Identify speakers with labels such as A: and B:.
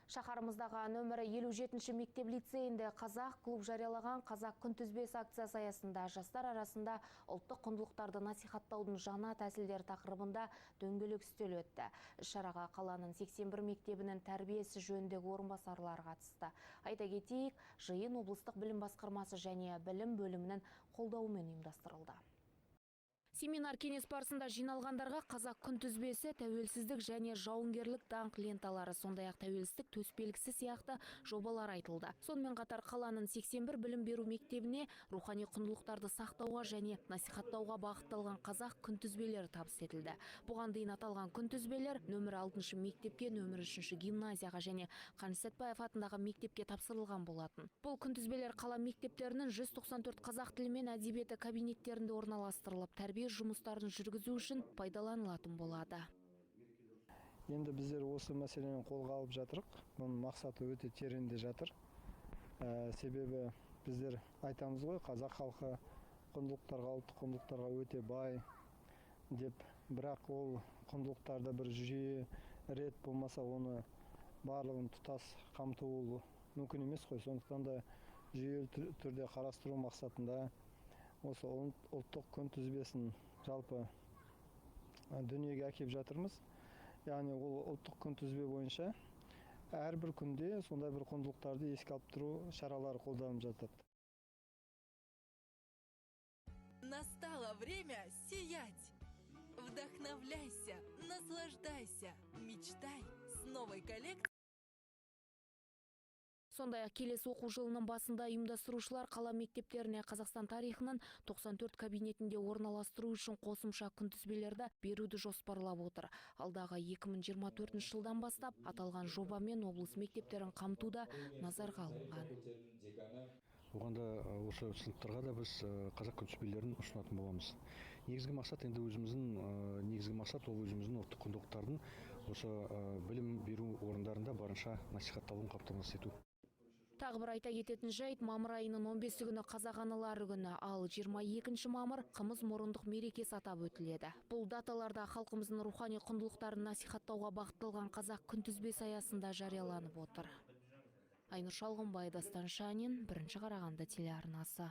A: Шаһарымыздағы нөмірі 57-ші мектеп лицейінде қазақ клуб жариялаған қазақ күнтізбесі акциясы аясында жастар арасында ұлттық құндылықтарды насихаттаудың жаңа тәсілдері тақырыбында дөңгелек үстел өтті. Іс-шараға қаланың 81 мектебінің тәрбиесі жөніндегі орынбасарлары қатысты. Айта кетейік, жиын облыстық білім басқармасы және білім бөлімінің қолдауымен ұйымдастырылды. Семинар кеңес барысында жиналғандарға қазақ күнтізбесі, тәуелсіздік және жауынгерлік даңқ ленталары, сондай-ақ тәуелсіздік төсбелгісі сияқты жобалар айтылды. Сонымен қатар қаланың 81 білім беру мектебіне рухани құндылықтарды сақтауға және насихаттауға бағытталған қазақ күнтізбелері табыс етілді. Бұған дейін аталған күнтізбелер нөмірі 6-шы мектепке, нөмірі 3-ші гимназияға және Қаныш Сәтпаев атындағы мектепке тапсырылған болатын. Бұл күнтізбелер қала мектептерінің 194 қазақ тілі мен әдебиеті кабинеттерінде орналастырылып, тәрбие жұмыстарын жүргізу үшін пайдаланылатын болады.
B: Енді біздер осы мәселені қолға алып жатырық. Бұның мақсаты өте тереңде жатыр. Себебі біздер айтамыз ғой, қазақ халқы құндылықтарға, ұлттық құндылықтарға өте бай деп, бірақ ол құндылықтарда бір жүйе, рет болмаса, оны барлығын тұтас қамту мүмкін емес қой. Сондықтан да жүйелі түрде қарастыру мақсатында осы ұлттық күнтізбесін жалпы дүниеге әкеп жатырмыз. Яғни ол ұлттық күнтізбе бойынша әрбір күнде сондай бір құндылықтарды еске алып тұру шаралары қолданылып жатады.
C: Настало время сиять. Вдохновляйся, наслаждайся, мечтай с новой коллекцией.
A: Сондай-ақ келесі оқу жылының басында ұйымдастырушылар қала мектептеріне Қазақстан тарихының 94 кабинетінде орналастыру үшін қосымша күнтізбелерді беруді жоспарлап отыр. Алдағы 2024 жылдан бастап аталған жобамен облыс мектептерін қамтуда назарға алынған.
D: Оғанда осы сыныптарға да біз қазақ күнтізбелерін ұсынатын боламыз. Негізгі мақсат ол өзіміздің ұлттық құндылықтардың осы білім беру орындарында барынша насихатталуын қамтамасыз ету.
A: Тағы бір айта кететін жайт, мамыр айының 15 күні қазақ аналары күні, ал 22 мамыр қымыз мұрындық мерекесі атап өтіледі. Бұл даталарда халқымыздың рухани құндылықтарын насихаттауға бағытталған қазақ күнтізбесі аясында жарияланып отыр. Айнұр Шалғынбай, Дастан Шанин, 1 Қарағанды телеарнасы.